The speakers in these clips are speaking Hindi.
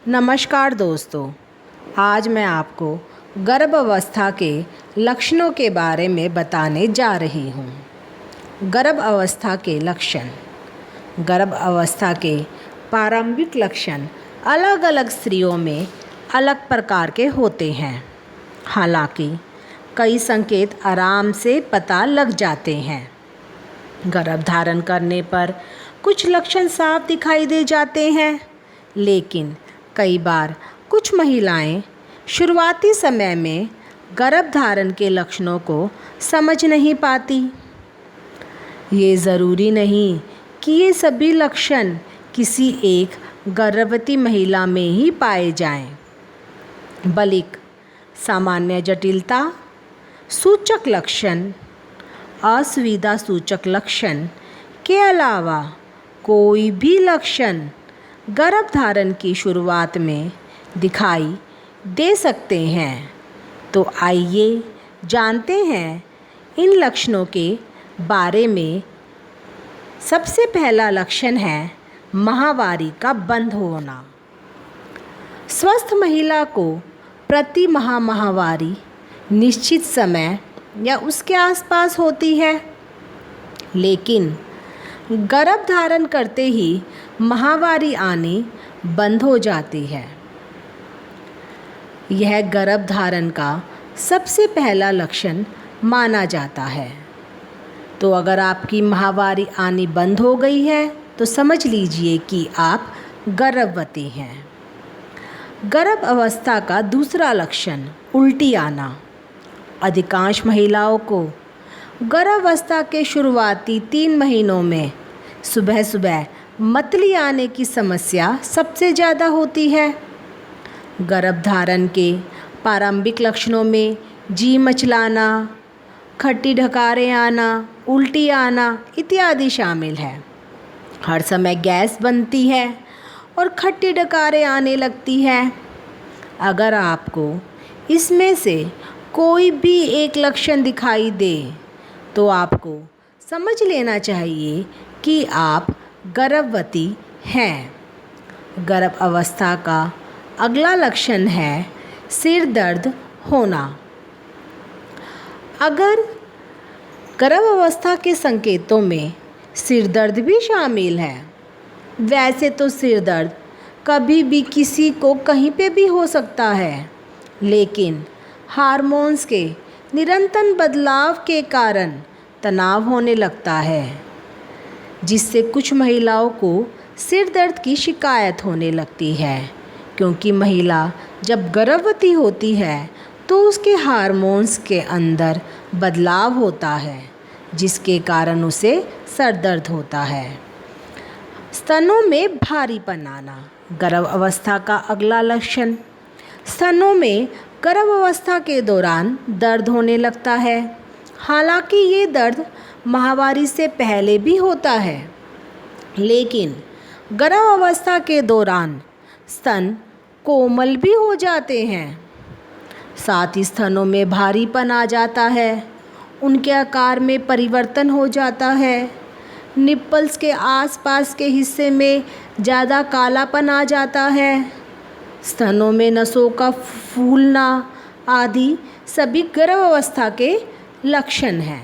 नमस्कार दोस्तों, आज मैं आपको गर्भावस्था के लक्षणों के बारे में बताने जा रही हूँ। गर्भावस्था के लक्षण। गर्भावस्था के प्रारंभिक लक्षण अलग अलग स्त्रियों में अलग प्रकार के होते हैं। हालांकि कई संकेत आराम से पता लग जाते हैं। गर्भधारण करने पर कुछ लक्षण साफ दिखाई दे जाते हैं, लेकिन कई बार कुछ महिलाएं शुरुआती समय में गर्भधारण के लक्षणों को समझ नहीं पाती। ये ज़रूरी नहीं कि ये सभी लक्षण किसी एक गर्भवती महिला में ही पाए जाएं, बल्कि सामान्य जटिलता सूचक लक्षण, असुविधा सूचक लक्षण के अलावा कोई भी लक्षण गर्भधारण की शुरुआत में दिखाई दे सकते हैं। तो आइए जानते हैं इन लक्षणों के बारे में। सबसे पहला लक्षण है माहवारी का बंद होना। स्वस्थ महिला को प्रति माह माहवारी निश्चित समय या उसके आसपास होती है, लेकिन गर्भधारण करते ही माहवारी आनी बंद हो जाती है। यह गर्भधारण का सबसे पहला लक्षण माना जाता है। तो अगर आपकी माहवारी आनी बंद हो गई है तो समझ लीजिए कि आप गर्भवती हैं। गर्भावस्था का दूसरा लक्षण उल्टी आना। अधिकांश महिलाओं को गर्भावस्था के शुरुआती 3 महीनों में सुबह सुबह मतली आने की समस्या सबसे ज़्यादा होती है। गर्भधारण के प्रारंभिक लक्षणों में जी मचलाना, खट्टी ढकारें आना, उल्टी आना इत्यादि शामिल है। हर समय गैस बनती है और खट्टी ढकारें आने लगती है। अगर आपको इसमें से कोई भी एक लक्षण दिखाई दे तो आपको समझ लेना चाहिए कि आप गर्भवती हैं। गर्भावस्था का अगला लक्षण है सिर दर्द होना। अगर गर्भावस्था के संकेतों में सिर दर्द भी शामिल है। वैसे तो सिर दर्द कभी भी किसी को कहीं पे भी हो सकता है, लेकिन हार्मोन्स के निरंतर बदलाव के कारण तनाव होने लगता है, जिससे कुछ महिलाओं को सिर दर्द की शिकायत होने लगती है। क्योंकि महिला जब गर्भवती होती है तो उसके हार्मोन्स के अंदर बदलाव होता है, जिसके कारण उसे सर दर्द होता है। स्तनों में भारीपन आना। गर्भावस्था का अगला लक्षण। स्तनों में गर्भावस्था के दौरान दर्द होने लगता है। हालांकि ये दर्द माहवारी से पहले भी होता है, लेकिन गर्भावस्था के दौरान स्तन कोमल भी हो जाते हैं। साथ ही स्तनों में भारीपन आ जाता है, उनके आकार में परिवर्तन हो जाता है। निप्पल्स के आसपास के हिस्से में ज़्यादा कालापन आ जाता है। स्तनों में नसों का फूलना आदि सभी गर्भावस्था के लक्षण हैं।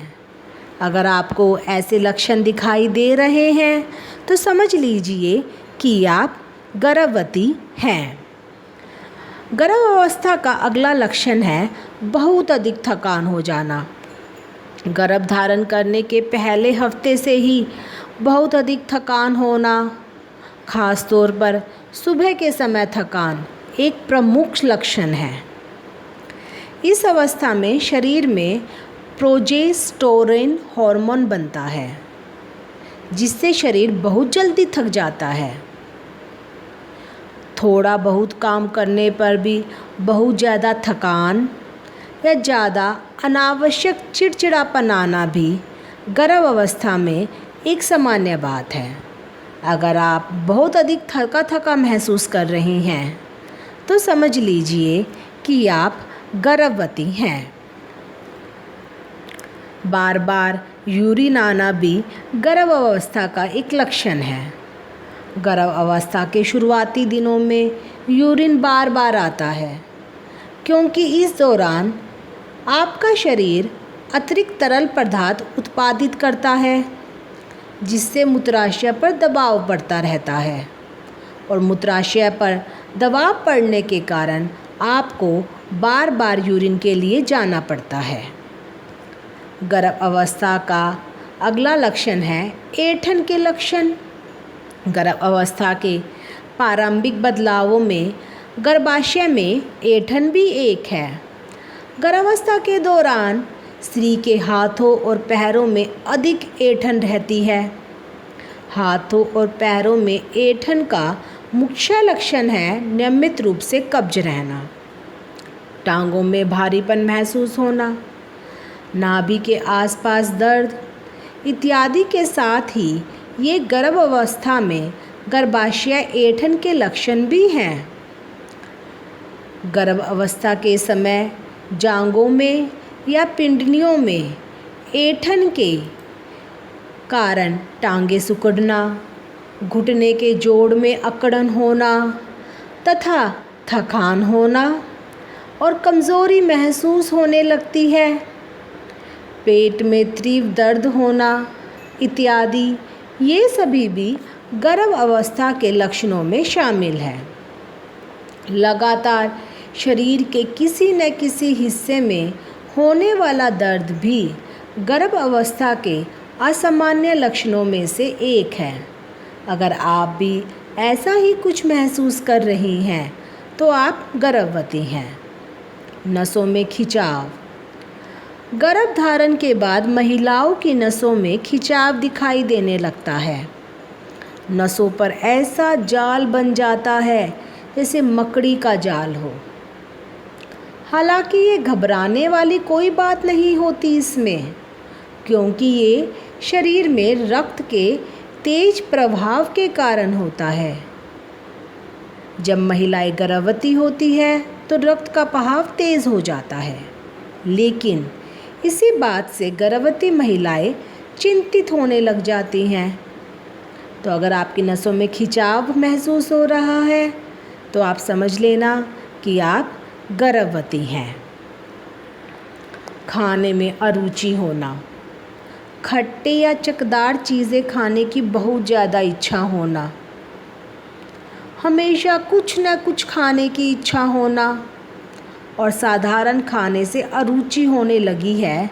अगर आपको ऐसे लक्षण दिखाई दे रहे हैं तो समझ लीजिए कि आप गर्भवती हैं। गर्भावस्था का अगला लक्षण है बहुत अधिक थकान हो जाना। गर्भधारण करने के पहले हफ्ते से ही बहुत अधिक थकान होना, खास तौर पर सुबह के समय थकान एक प्रमुख लक्षण है। इस अवस्था में शरीर में प्रोजेस्टेरोन हार्मोन बनता है, जिससे शरीर बहुत जल्दी थक जाता है। थोड़ा बहुत काम करने पर भी बहुत ज़्यादा थकान या ज़्यादा अनावश्यक चिड़चिड़ापन आना भी गर्भावस्था में एक सामान्य बात है। अगर आप बहुत अधिक थका थका महसूस कर रहे हैं तो समझ लीजिए कि आप गर्भवती हैं। बार बार यूरिन आना भी गर्भावस्था का एक लक्षण है। गर्भ अवस्था के शुरुआती दिनों में यूरिन बार बार आता है, क्योंकि इस दौरान आपका शरीर अतिरिक्त तरल पदार्थ उत्पादित करता है, जिससे मूत्राशय पर दबाव पड़ता रहता है और मूत्राशय पर दबाव पड़ने के कारण आपको बार बार यूरिन के लिए जाना पड़ता है। गर्भ अवस्था का अगला लक्षण है ऐंठन के लक्षण। गर्भ अवस्था के प्रारंभिक बदलावों में गर्भाशय में ऐंठन भी एक है। गर्भावस्था के दौरान स्त्री के हाथों और पैरों में अधिक ऐंठन रहती है। हाथों और पैरों में ऐंठन का मुख्य लक्षण है नियमित रूप से कब्ज रहना, टांगों में भारीपन महसूस होना, नाभि के आसपास दर्द इत्यादि के साथ ही ये गर्भ अवस्था में गर्भाशय ऐंठन के लक्षण भी हैं। गर्भ अवस्था के समय जांघों में या पिंडलियों में ऐंठन के कारण टांगें सिकुड़ना, घुटने के जोड़ में अकड़न होना तथा थकान होना और कमज़ोरी महसूस होने लगती है। पेट में तीव्र दर्द होना इत्यादि ये सभी भी गर्भ अवस्था के लक्षणों में शामिल हैं। लगातार शरीर के किसी न किसी हिस्से में होने वाला दर्द भी गर्भ अवस्था के असामान्य लक्षणों में से एक है। अगर आप भी ऐसा ही कुछ महसूस कर रही हैं तो आप गर्भवती हैं। नसों में खिंचाव। गर्भ धारण के बाद महिलाओं की नसों में खिंचाव दिखाई देने लगता है। नसों पर ऐसा जाल बन जाता है जैसे मकड़ी का जाल हो। हालांकि ये घबराने वाली कोई बात नहीं होती इसमें, क्योंकि ये शरीर में रक्त के तेज प्रवाह के कारण होता है। जब महिलाएं गर्भवती होती है तो रक्त का बहाव तेज हो जाता है, लेकिन इसी बात से गर्भवती महिलाएं चिंतित होने लग जाती हैं। तो अगर आपकी नसों में खिंचाव महसूस हो रहा है तो आप समझ लेना कि आप गर्भवती हैं। खाने में अरुचि होना। खट्टे या चकदार चीज़ें खाने की बहुत ज़्यादा इच्छा होना, हमेशा कुछ न कुछ खाने की इच्छा होना और साधारण खाने से अरुचि होने लगी है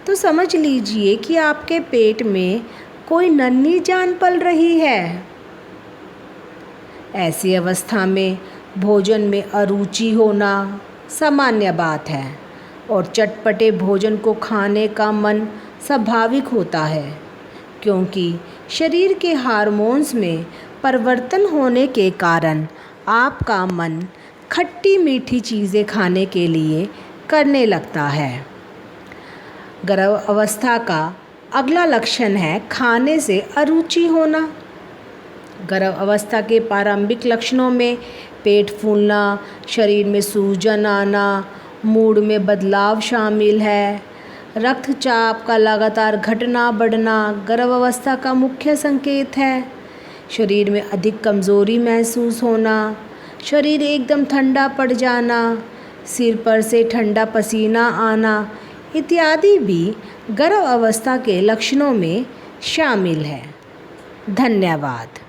तो समझ लीजिए कि आपके पेट में कोई नन्ही जान पल रही है। ऐसी अवस्था में भोजन में अरुचि होना सामान्य बात है और चटपटे भोजन को खाने का मन स्वाभाविक होता है, क्योंकि शरीर के हार्मोन्स में परिवर्तन होने के कारण आपका मन खट्टी मीठी चीज़ें खाने के लिए करने लगता है। गर्भ अवस्था का अगला लक्षण है खाने से अरुचि होना। गर्भ अवस्था के प्रारंभिक लक्षणों में पेट फूलना, शरीर में सूजन आना, मूड में बदलाव शामिल है। रक्तचाप का लगातार घटना बढ़ना गर्भ अवस्था का मुख्य संकेत है। शरीर में अधिक कमज़ोरी महसूस होना, शरीर एकदम ठंडा पड़ जाना, सिर पर से ठंडा पसीना आना इत्यादि भी गर्भ अवस्था के लक्षणों में शामिल है। धन्यवाद।